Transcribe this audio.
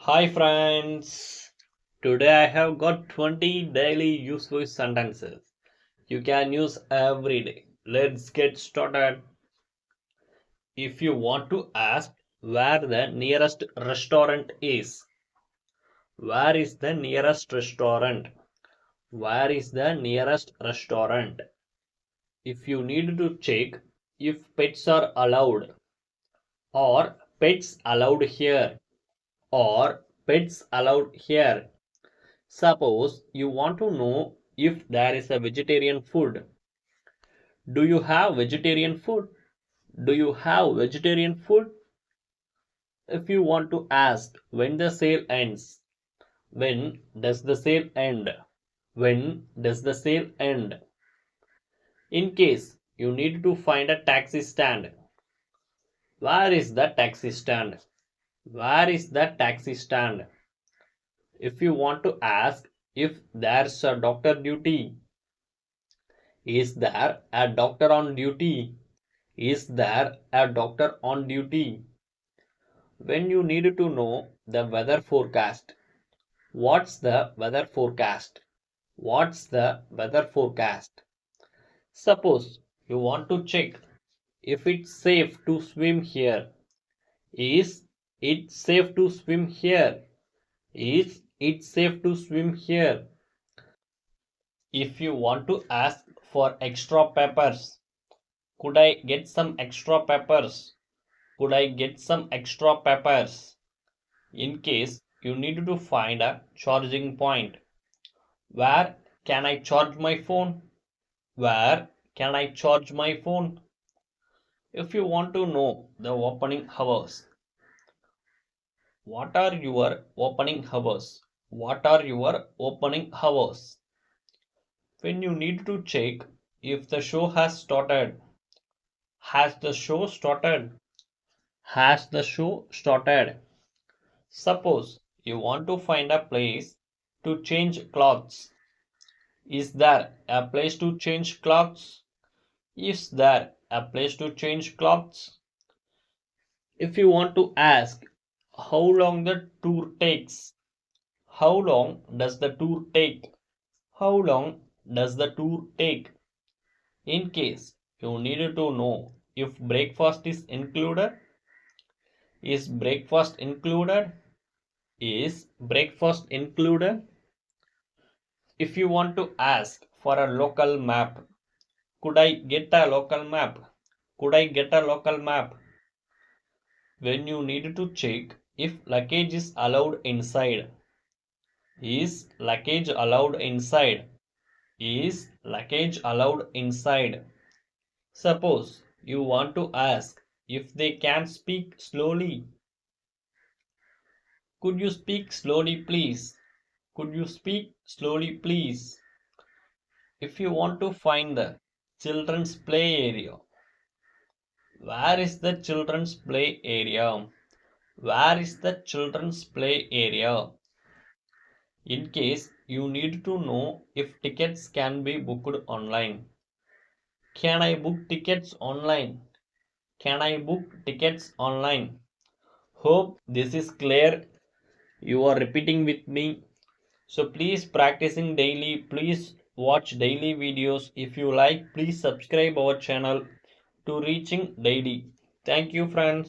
Hi friends, today I have got 20 daily useful sentences you can use every day. Let's get started. If you want to ask where the nearest restaurant is, where is the nearest restaurant? Where is the nearest restaurant? If you need to check if pets are allowed, or pets allowed here, or pets allowed here. Suppose you want to know if there is a vegetarian food. Do you have vegetarian food? Do you have vegetarian food? If you want to ask when the sale ends, when does the sale end? When does the sale end? In case you need to find a taxi stand, where is the taxi stand? Where is the taxi stand? If you want to ask if there's a doctor duty, is there a doctor on duty? Is there a doctor on duty? When you need to know the weather forecast, what's the weather forecast? What's the weather forecast? Suppose you want to check if it's safe to swim here. Is it safe to swim here? Is it safe to swim here? If you want to ask for extra peppers, could I get some extra peppers? Could I get some extra peppers? In case you need to find a charging point, where can I charge my phone? Where can I charge my phone? If you want to know the opening hours, what are your opening hours? What are your opening hours? When you need to check if the show has started, has the show started? Has the show started? Suppose you want to find a place to change clothes. Is there a place to change clothes? Is there a place to change clothes? If you want to ask how long the tour takes, how long does the tour take? How long does the tour take? In case you needed to know if breakfast is included, is breakfast included? Is breakfast included? If you want to ask for a local map, could I get a local map? Could I get a local map? When you need to check if luggage is allowed inside. Is luggage allowed inside? Is luggage allowed inside? Suppose you want to ask if they can speak slowly. Could you speak slowly, please? Could you speak slowly, please? If you want to find the children's play area, where is the children's play area? Where is the children's play area? In case you need to know if tickets can be booked online. Can I book tickets online? Can I book tickets online? Hope this is clear. You are repeating with me. So please practicing daily. Please watch daily videos. If you like, please subscribe our channel to reaching daily. Thank you friends.